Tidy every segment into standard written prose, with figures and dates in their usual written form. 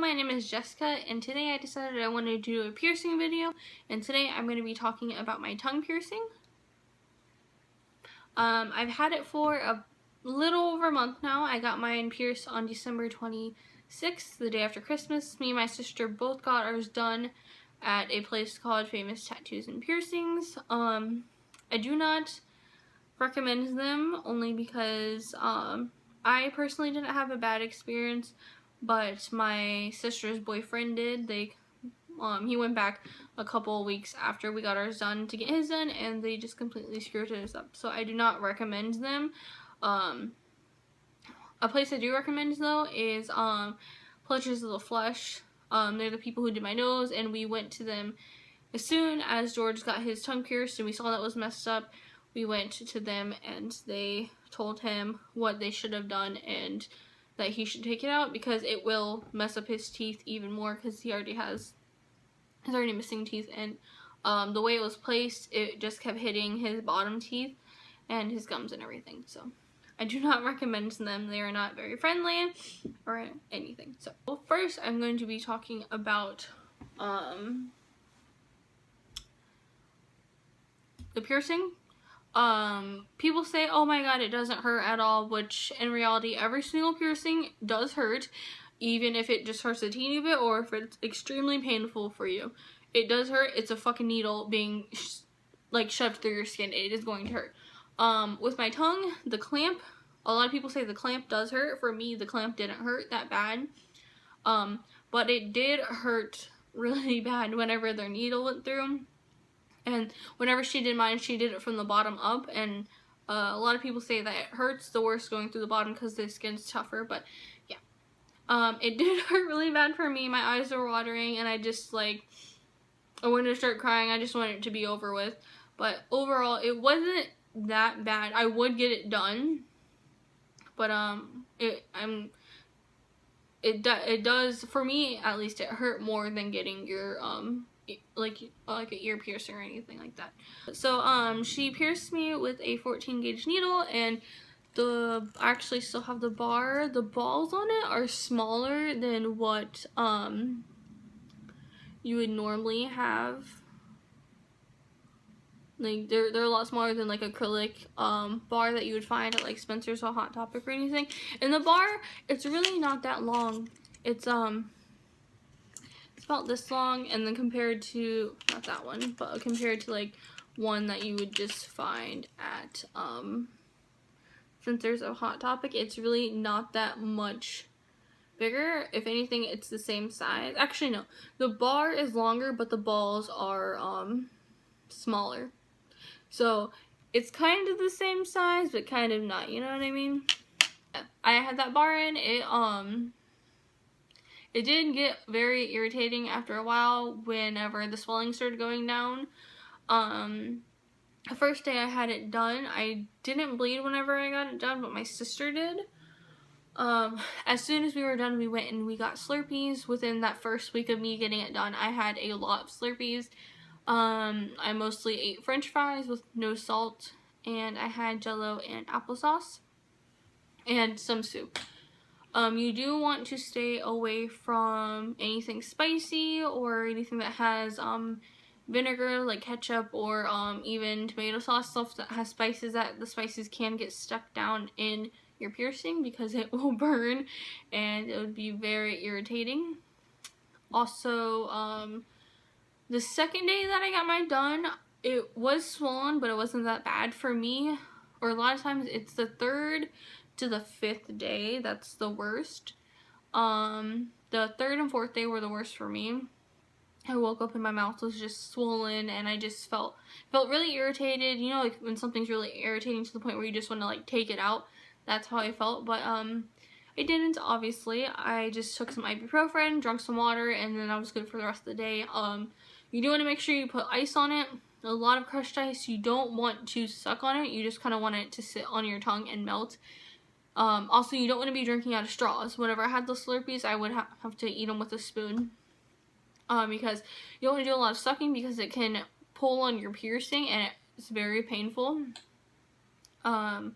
my name is Jessica, and today I decided I wanted to do a piercing video, and today I'm going to be talking about my tongue piercing. I've had it for a little over a month now. I got mine pierced on December 26th, the day after Christmas. Me and my sister both got ours done at a place called Famous Tattoos and Piercings. I do not recommend them only because I personally didn't have a bad experience, but my sister's boyfriend did. He went back a couple weeks after we got ours done to get his done, and they just completely screwed us up. So I do not recommend them. A place I do recommend though is Pleasures of the Flesh. They're the people who did my nose, and we went to them as soon as George got his tongue pierced and we saw that was messed up. We went to them and they told him what they should have done and that he should take it out because it will mess up his teeth even more because he's already missing teeth, and the way it was placed, it just kept hitting his bottom teeth and his gums and everything. So I do not recommend them. They are not very friendly or anything. So first I'm going to be talking about the piercing. People say, oh my god, it doesn't hurt at all, which in reality every single piercing does hurt, even if it just hurts a teeny bit or if it's extremely painful for you. It does hurt. It's a fucking needle being shoved through your skin. It is going to hurt. With my tongue, the clamp, a lot of people say the clamp does hurt. For me, the clamp didn't hurt that bad, but it did hurt really bad whenever their needle went through. And whenever she did mine, she did it from the bottom up, and a lot of people say that it hurts the worst going through the bottom because the skin's tougher, but yeah. It did hurt really bad for me. My eyes were watering, and I just, I wanted to start crying. I just wanted it to be over with. But overall, it wasn't that bad. I would get it done, but it does, for me at least, it hurt more than getting your like an ear piercing or anything like that. So she pierced me with a 14 gauge needle, and I actually still have the bar. The balls on it are smaller than what you would normally have. Like they're a lot smaller than like acrylic bar that you would find at like Spencer's or Hot Topic or anything. And the bar, it's really not that long. It's about this long, and then compared to, not that one, but compared to like one that you would just find at Spencer's or Hot Topic, it's really not that much bigger. If anything, it's the same size. Actually no, the bar is longer, but the balls are smaller. So it's kind of the same size, but kind of not, you know what I mean? I had that bar in, it did get very irritating after a while whenever the swelling started going down. The first day I had it done, I didn't bleed whenever I got it done, but my sister did. As soon as we were done, we went and we got Slurpees. Within that first week of me getting it done, I had a lot of Slurpees. I mostly ate French fries with no salt, and I had Jell-O and applesauce, and some soup. You do want to stay away from anything spicy or anything that has vinegar, like ketchup, or even tomato sauce, stuff that has spices, that the spices can get stuck down in your piercing because it will burn and it would be very irritating. Also, the second day that I got mine done, it was swollen, but it wasn't that bad for me. Or a lot of times it's the 3rd to the 5th day that's the worst. The 3rd and 4th day were the worst for me. I woke up and my mouth was just swollen, and I just felt really irritated. You know, like when something's really irritating to the point where you just want to like take it out. That's how I felt, but I didn't, obviously. I just took some ibuprofen, drank some water, and then I was good for the rest of the day. You do want to make sure you put ice on it. A lot of crushed ice. You don't want to suck on it. You just kind of want it to sit on your tongue and melt. Also, you don't want to be drinking out of straws. Whenever I had the Slurpees, I would have to eat them with a spoon. Because you don't want to do a lot of sucking because it can pull on your piercing and it's very painful. By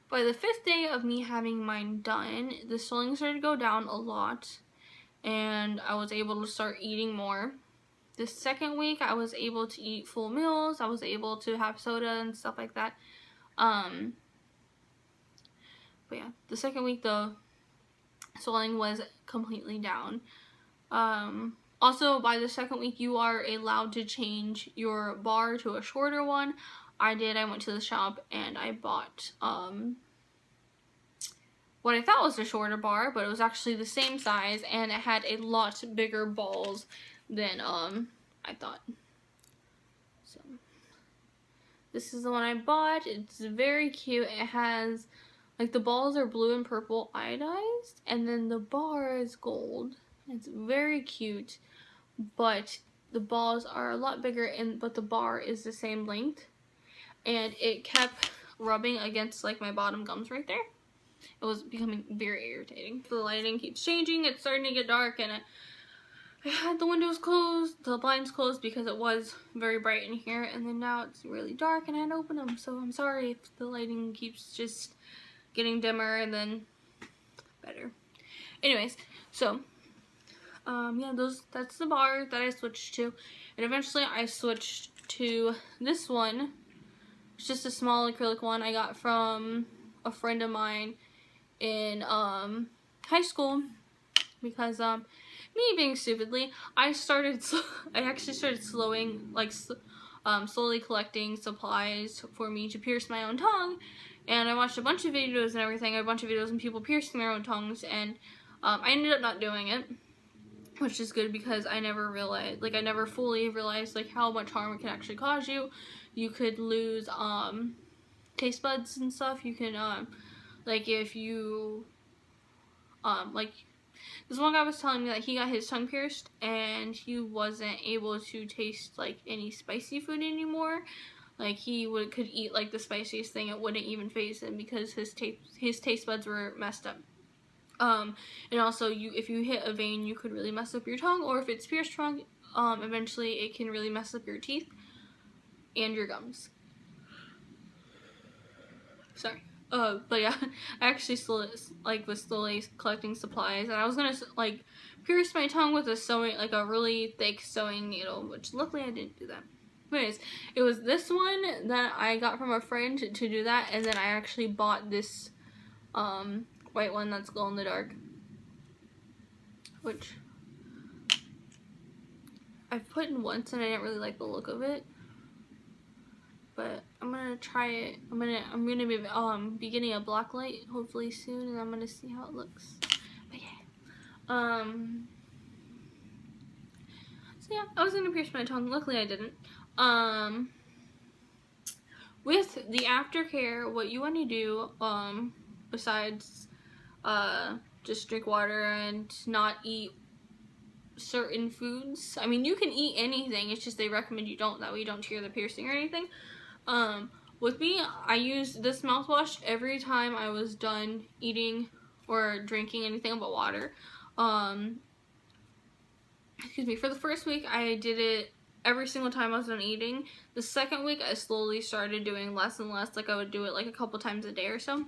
the 5th day of me having mine done, the swelling started to go down a lot. and I was able to start eating more. The second week, I was able to eat full meals. I was able to have soda and stuff like that. But yeah, the second week, the swelling was completely down. Also, by the second week, you are allowed to change your bar to a shorter one. I did. I went to the shop and I bought what I thought was a shorter bar, but it was actually the same size, and it had a lot bigger balls than I thought. So this is the one I bought. It's very cute. It has, like, the balls are blue and purple iodized, and then the bar is gold. It's very cute, but the balls are a lot bigger, but the bar is the same length, and it kept rubbing against, like, my bottom gums right there. It was becoming very irritating. The lighting keeps changing. It's starting to get dark, and I had the windows closed, the blinds closed, because it was very bright in here, and then now it's really dark and I had to open them. So I'm sorry if the lighting keeps just getting dimmer and then better. Anyways, so yeah, that's the bar that I switched to, and eventually I switched to this one. It's just a small acrylic one I got from a friend of mine in high school, because me being stupidly, I actually started slowly collecting supplies for me to pierce my own tongue, and I watched a bunch of videos and everything, a bunch of videos of people piercing their own tongues, and I ended up not doing it, which is good, because I never fully realized, like, how much harm it can actually cause you. You could lose taste buds and stuff. You can like, if you like, this one guy was telling me that he got his tongue pierced and he wasn't able to taste, like, any spicy food anymore. Like, he could eat, like, the spiciest thing, it wouldn't even faze him, because his taste buds were messed up. And also, if you hit a vein, you could really mess up your tongue, or if it's pierced wrong, eventually it can really mess up your teeth and your gums. Sorry. But yeah, I actually was slowly collecting supplies, and I was gonna, like, pierce my tongue with a really thick sewing needle, which luckily I didn't do that. Anyways, it was this one that I got from a friend to do that, and then I actually bought this, white one that's glow in the dark, which I've put in once and I didn't really like the look of it. But I'm gonna try it. I'm gonna be getting a black light hopefully soon, and I'm gonna see how it looks. But yeah, so yeah, I was gonna pierce my tongue. Luckily, I didn't. With the aftercare, what you want to do, besides just drink water and not eat certain foods. I mean, you can eat anything. It's just they recommend you don't. That way you don't tear the piercing or anything. With me, I used this mouthwash every time I was done eating or drinking anything but water. Excuse me, for the first week, I did it every single time I was done eating. The second week, I slowly started doing less and less. Like, I would do it, like, a couple times a day or so.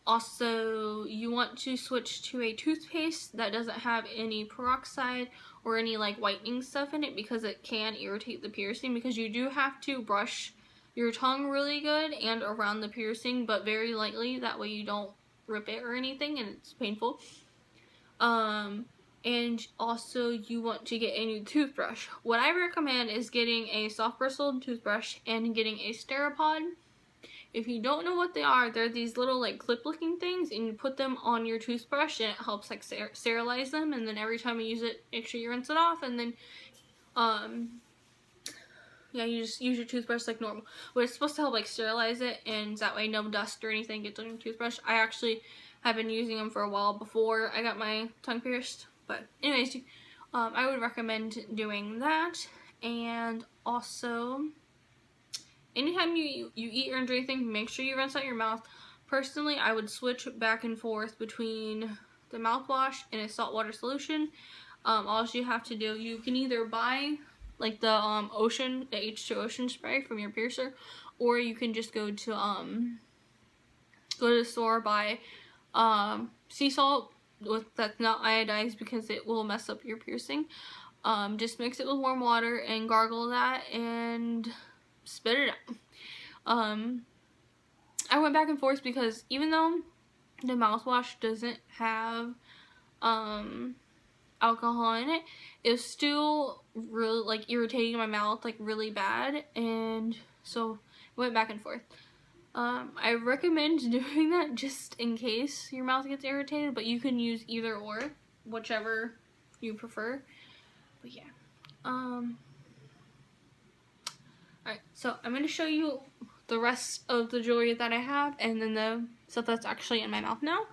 Also, you want to switch to a toothpaste that doesn't have any peroxide or any, like, whitening stuff in it, because it can irritate the piercing, because you do have to brush your tongue really good and around the piercing, but very lightly, that way you don't rip it or anything and it's painful. And also, you want to get a new toothbrush. What I recommend is getting a soft bristled toothbrush and getting a Steripod. If you don't know what they are, they're these little, like, clip looking things, and you put them on your toothbrush and it helps, like, sterilize them, and then every time you use it, make sure you rinse it off, and then yeah, you just use your toothbrush like normal. But it's supposed to help, like, sterilize it, and that way no dust or anything gets on your toothbrush. I actually have been using them for a while before I got my tongue pierced, but anyways, I would recommend doing that. And also, anytime you eat or drink anything, make sure you rinse out your mouth. Personally, I would switch back and forth between the mouthwash and a saltwater solution. All you have to do, you can either buy, like, the H2 Ocean spray from your piercer, or you can just go to the store, buy sea salt, that's not iodized because it will mess up your piercing. Just mix it with warm water and gargle that and spit it out. I went back and forth because even though the mouthwash doesn't have alcohol in it, it's still really like irritating my mouth like really bad, and so I went back and forth. I recommend doing that just in case your mouth gets irritated, but you can use either or, whichever you prefer. But yeah. Alright, so I'm going to show you the rest of the jewelry that I have, and then the stuff that's actually in my mouth now.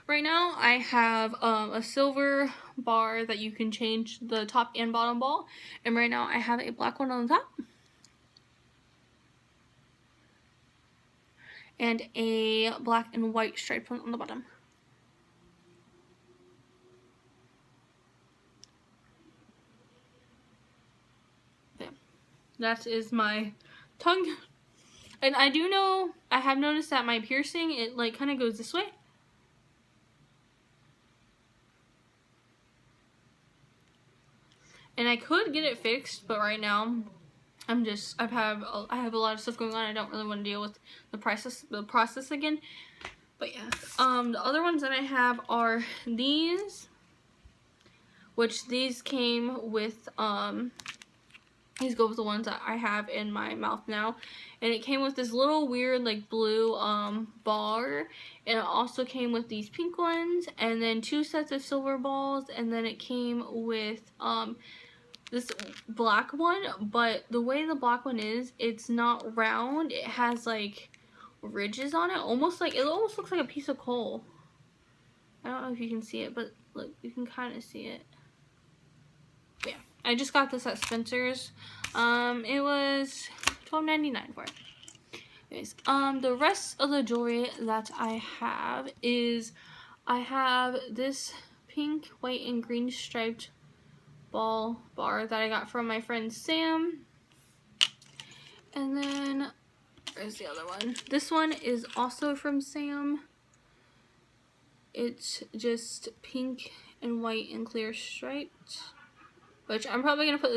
Right now, I have a silver bar that you can change the top and bottom ball, and right now I have a black one on the top. And a black and white striped one on the bottom. Okay. That is my tongue. And I do know, I have noticed that my piercing, it like kind of goes this way. And I could get it fixed, but right now I have a lot of stuff going on. I don't really want to deal with the process again. But yeah, the other ones that I have are these, which these came with these go with the ones that I have in my mouth now, and it came with this little weird like blue bar, and it also came with these pink ones, and then 2 sets of silver balls, and then it came with this black one, but the way the black one is, it's not round. It has like ridges on it, almost looks like a piece of coal. I don't know if you can see it, but look, you can kind of see it. But yeah, I just got this at Spencer's. It was $12.99 for it. Anyways, the rest of the jewelry that I have is, I have this pink, white, and green striped ball bar that I got from my friend Sam. And then, where's the other one? This one is also from Sam. It's just pink and white and clear striped, which I'm probably going to put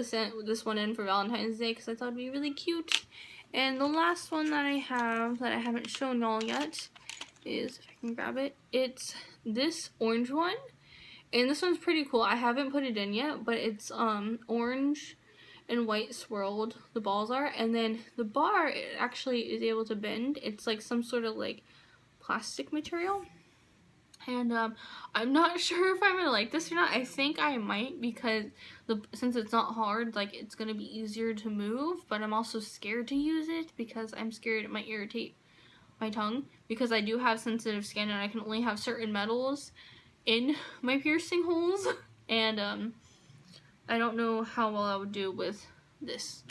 this one in for Valentine's Day because I thought it'd be really cute. And the last one that I have that I haven't shown y'all yet is, if I can grab it, it's this orange one. And this one's pretty cool. I haven't put it in yet, but it's orange and white swirled, the balls are. And then the bar, it actually is able to bend. It's like some sort of like plastic material. And I'm not sure if I'm going to like this or not. I think I might, because since it's not hard, like it's going to be easier to move. But I'm also scared to use it because I'm scared it might irritate my tongue. Because I do have sensitive skin and I can only have certain metals in my piercing holes, and I don't know how well I would do with this.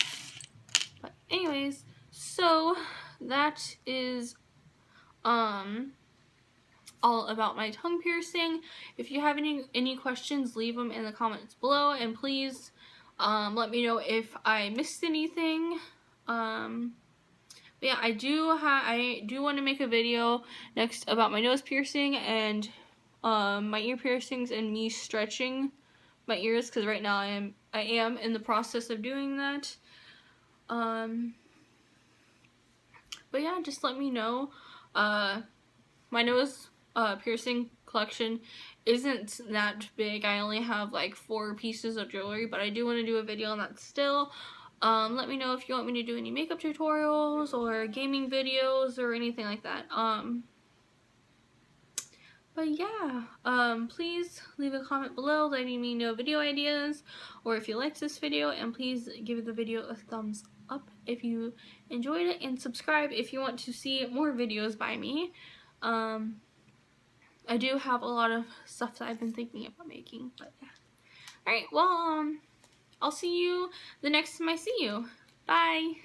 But anyways, so that is all about my tongue piercing. If you have any questions, leave them in the comments below, and please let me know if I missed anything. But yeah, I do want to make a video next about my nose piercing and my ear piercings and me stretching my ears, because right now I am in the process of doing that. But yeah, just let me know. My nose piercing collection isn't that big. I only have like 4 pieces of jewelry, but I do want to do a video on that still. Let me know if you want me to do any makeup tutorials or gaming videos or anything like that. But yeah, please leave a comment below letting me know video ideas, or if you liked this video, and please give the video a thumbs up if you enjoyed it, and subscribe if you want to see more videos by me. I do have a lot of stuff that I've been thinking about making, but yeah. Alright, well, I'll see you the next time I see you. Bye!